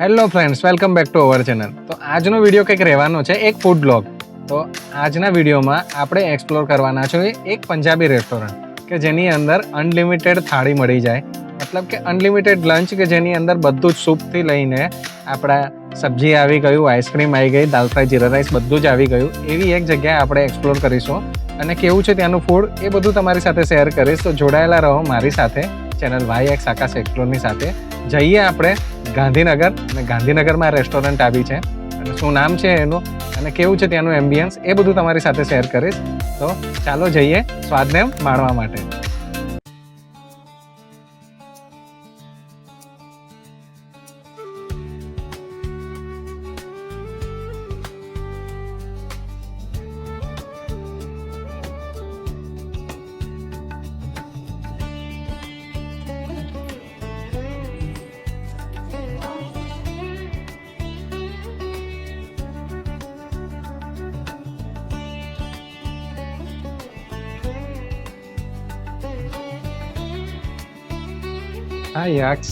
Hello friends, welcome back to our channel. તો આજનો video કંઈક રહેવાનો છે, એક ફૂડ બ્લોગ. તો આજના વિડીયોમાં આપણે એક્સપ્લોર કરવાના છે એક પંજાબી રેસ્ટોરન્ટ કે જેની અંદર અનલિમિટેડ થાળી મળી જાય, મતલબ કે અનલિમિટેડ લંચ કે જેની અંદર બધું જ સૂપથી લઈને આપણા સબ્જી આવી ગયું, આઈસ્ક્રીમ આવી ગઈ, દાલ ફ્રાય, જીરા રાઈસ બધું જ આવી ગયું. એવી એક જગ્યાએ આપણે એક્સપ્લોર કરીશું અને કેવું છે ત્યાંનું ફૂડ એ બધું તમારી સાથે શેર કરીશ. તો જોડાયેલા રહો મારી સાથે ચેનલ YX આકાશ એક્સપ્લોરની સાથે. જઈએ આપણે ગાંધીનગર, અને ગાંધીનગરમાં રેસ્ટોરન્ટ આવી છે અને શું નામ છે એનું અને કેવું છે ત્યાંનું એમ્બિયન્સ એ બધું તમારી સાથે શેર કરીશ. તો ચાલો જઈએ સ્વાદને માણવા માટે. હા યક્સ,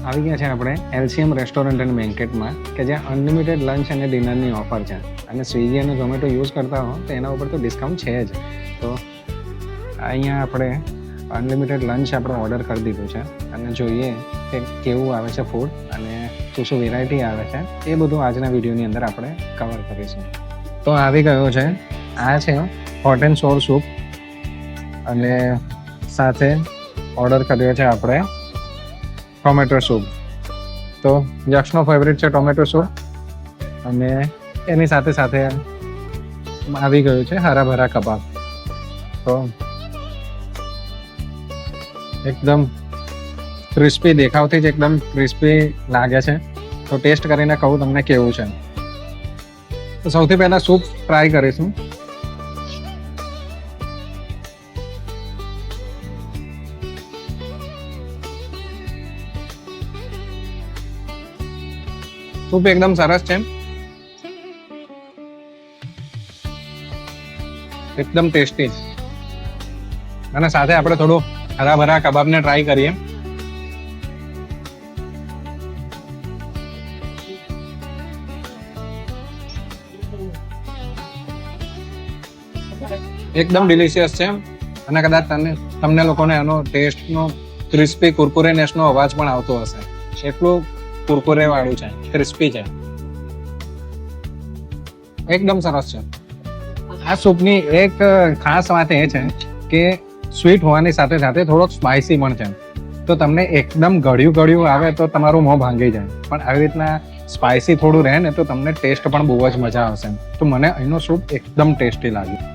આવી ગયા છે આપણે LCM રેસ્ટોરન્ટ એન્ડ બેન્કેટમાં કે જ્યાં અનલિમિટેડ લંચ અને ડિનરની ઓફર છે. અને સ્વિગી અને ઝોમેટો યુઝ કરતા હો તો એના ઉપર તો ડિસ્કાઉન્ટ છે જ. તો અહીંયા આપણે અનલિમિટેડ લંચ આપણે ઓર્ડર કરી દીધું છે અને જોઈએ કે કેવું આવે છે ફૂડ અને શું શું વેરાયટી આવે છે એ બધું આજના વિડીયોની અંદર આપણે કવર કરીશું. તો આવી ગયો છે, આ છે હોટ એન્ડ સોર સૂપ અને સાથે ઓર્ડર કર્યો છે આપણે ટોમેટો સૂપ. તો યક્ષનો ફેવરિટ છે ટોમેટો સૂપ અને એની સાથે સાથે આવી ગયું છે હરા ભરા કબાબ. તો એકદમ ક્રિસ્પી, દેખાવથી જ એકદમ ક્રિસ્પી લાગે છે. તો ટેસ્ટ કરીને કહું તમને કેવું છે. તો સૌથી પહેલાં સૂપ ટ્રાય કરીશું. સૂપ એકદમ સરસ છે, એકદમ ટેસ્ટી. અને સાથે આપણે થોડું હરા ભરા કબાબને ટ્રાય કરીએ. એકદમ ડિલિશિયસ છે અને કદાચ તમને લોકોને એનો ટેસ્ટનો ક્રિસ્પી કુરકુરેનેસનો અવાજ પણ આવતો હશે. એટલું કુરકુરે વાળું છે, ક્રિસ્પી છે, એકદમ સરસ છે. આ સૂપની એક ખાસ વાત એ છે કે સ્વીટ હોવાની સાથે સાથે થોડોક સ્પાઇસી પણ છે. તો તમને એકદમ ગળ્યું આવે તો તમારું મોં ભાંગી જાય, પણ આવી રીતના સ્પાઇસી થોડું રહે ને તો તમને ટેસ્ટ પણ બહુ જ મજા આવશે. તો મને અહીંનો સૂપ એકદમ ટેસ્ટી લાગ્યું.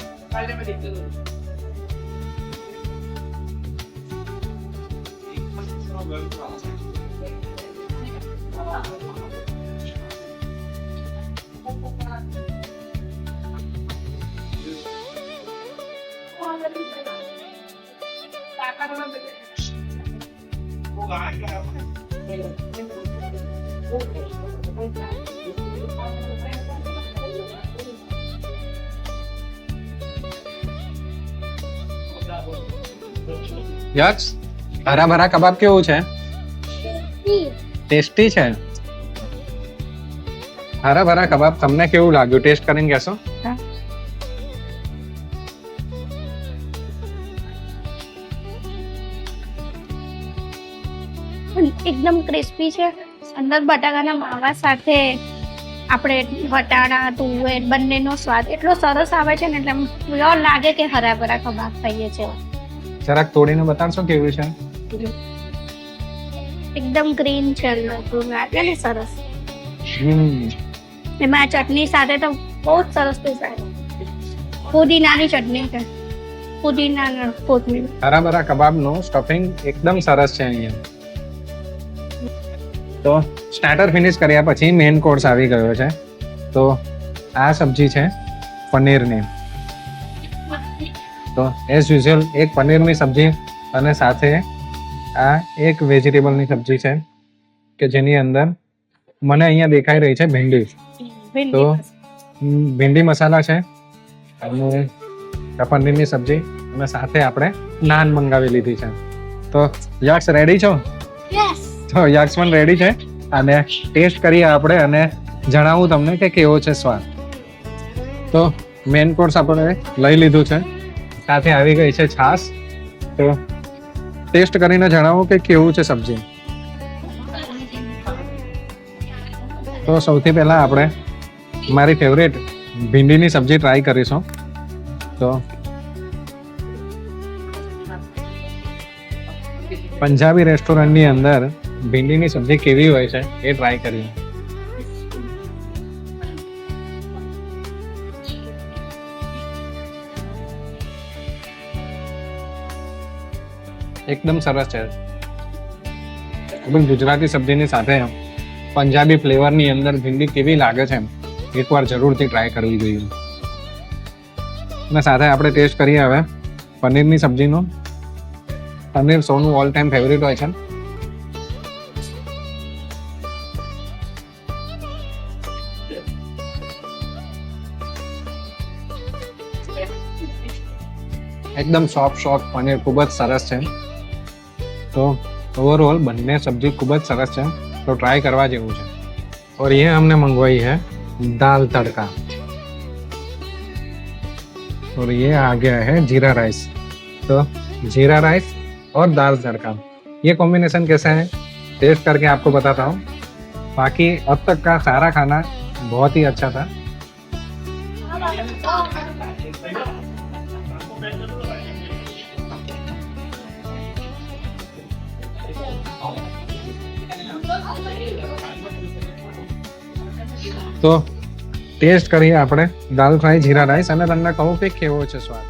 યક્ષ, હરા ભરા કબાબ કેવું છે? ટેસ્ટી છે. હરા ભરા કબાબ તમને કેવું લાગ્યું? ટેસ્ટ કરીને કહેશો? એકદમ ક્રિસ્પી છે. અંદર બટાકાના માવા સાથે આપણે વટાણા, તુવેર બંનેનો સ્વાદ એટલો સરસ આવે છે ને એટલે એવો લાગે કે હરા ભરા કબાબ ખાઈએ છે. જરાક તોડીને બતાડશો કેવું છે? એકદમ ગ્રીન છે, લાગે ને સરસ. એમાં ચટણી સાથે તો બહુ જ સરસ છે. પુદીનાની ચટણી છે, પુદીના કોથમીર. હરા ભરા કબાબનું સ્ટફિંગ એકદમ સરસ છે અહીંયા. તો સ્ટાર્ટર ફિનિશ કર્યા પછી મેઇન કોર્સ આવી ગયો છે. તો આ સબ્જી છે પનીરની. તો એઝ યુઝ્યુઅલ એક પનીરની સબ્જી અને સાથે આ એક વેજીટેબલની સબ્જી છે કે જેની અંદર મને અહીંયા દેખાઈ રહી છે ભીંડી. તો ભીંડી મસાલા છે અને પનીરની સબ્જી અને સાથે આપણે નાન મંગાવી લીધી છે. તો યક્ષ રેડી છો? યસ. તો યક્ષ પણ રેડી છે. અને ટેસ્ટ કરીએ આપણે અને જણાવું તમને કે કેવો છે સ્વાદ. તો મેન કોર્સ આપણે લઈ લીધું છે, સાથે આવી ગઈ છે છાશ. તો ટેસ્ટ કરીને જણાવો કે કેવું છે સબ્જી. તો સૌથી પહેલા આપણે મારી ફેવરેટ ભીંડીની સબ્જી ટ્રાય કરીશું. તો પંજાબી રેસ્ટોરન્ટની અંદર ભીંડીની સબ્જી કેવી હોય છે એ ટ્રાય કરીએ. એકદમ સરસ છે. ગુજરાતી સબ્જીની સાથે પંજાબી ફ્લેવરની અંદર ભીંડી કેવી લાગે છે એકવાર જરૂરથી ટ્રાય કરવી જોઈએ. અને સાથે આપણે ટેસ્ટ કરીએ હવે પનીરની સબ્જીનો. પનીર સૌનું ઓલ ટાઈમ ફેવરિટ હોય છે. એકદમ સોફ્ટ પનીર ખૂબ જ સરસ છે. તો ओवरऑल बनने सब्जी खूब જ સરસ છે, तो ट्राई करवा જેવું છે. और ये हमने मंगवाई है दाल तड़का और ये आ गया है जीरा राइस. तो जीरा राइस और दाल तड़का ये कॉम्बिनेशन कैसा है टेस्ट करके आपको बताता हूँ. बाकी अब तक का सारा खाना बहुत ही अच्छा था. તો ટેસ્ટ કરીએ આપણે દાલ ફ્રાય જીરા રાઈસ અને તમને કહું કે કેવો છે સ્વાદ.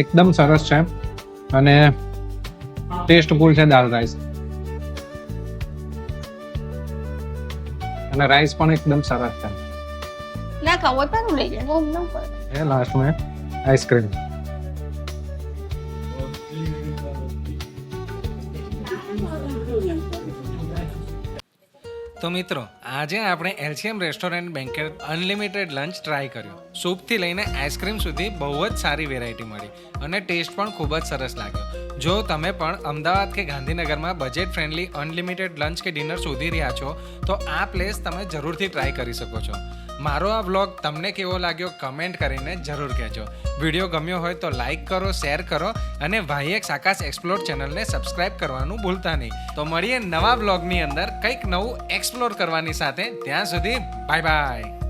એકદમ સરસ છે અને ટેસ્ટફુલ છે દાલ રાઈસ. અને રાઈસ પણ એકદમ સરસ છે. ના ખાવ પણ લઈ જાય એ લાસ્ટ में आइसक्रीम. તો મિત્રો આજે આપણે LCM restaurant banquet unlimited lunch try કર્યો. સૂપથી લઈને આઈસ્ક્રીમ સુધી બહુ જ સારી વેરાયટી મળી અને ટેસ્ટ પણ ખૂબ જ સરસ લાગ્યો. જો તમે પણ અમદાવાદ કે ગાંધીનગરમાં બજેટ ફ્રેન્ડલી અનલિમિટેડ લંચ કે ડિનર શોધી રહ્યા છો તો આ પ્લેસ તમે જરૂરથી ટ્રાય કરી શકો છો. મારો આ વ્લોગ તમને કેવો લાગ્યો કમેન્ટ કરીને જરૂર કહેજો. વિડીયો ગમ્યો હોય તો લાઈક કરો, શેર કરો અને વાયએક્સ આકાશ એક્સપ્લોર ચેનલને સબસ્ક્રાઇબ કરવાનું ભૂલતા નહીં. તો મળીએ નવા વ્લોગની અંદર કંઈક નવું એક્સપ્લોર કરવાની સાથે. ત્યાં સુધી બાય બાય.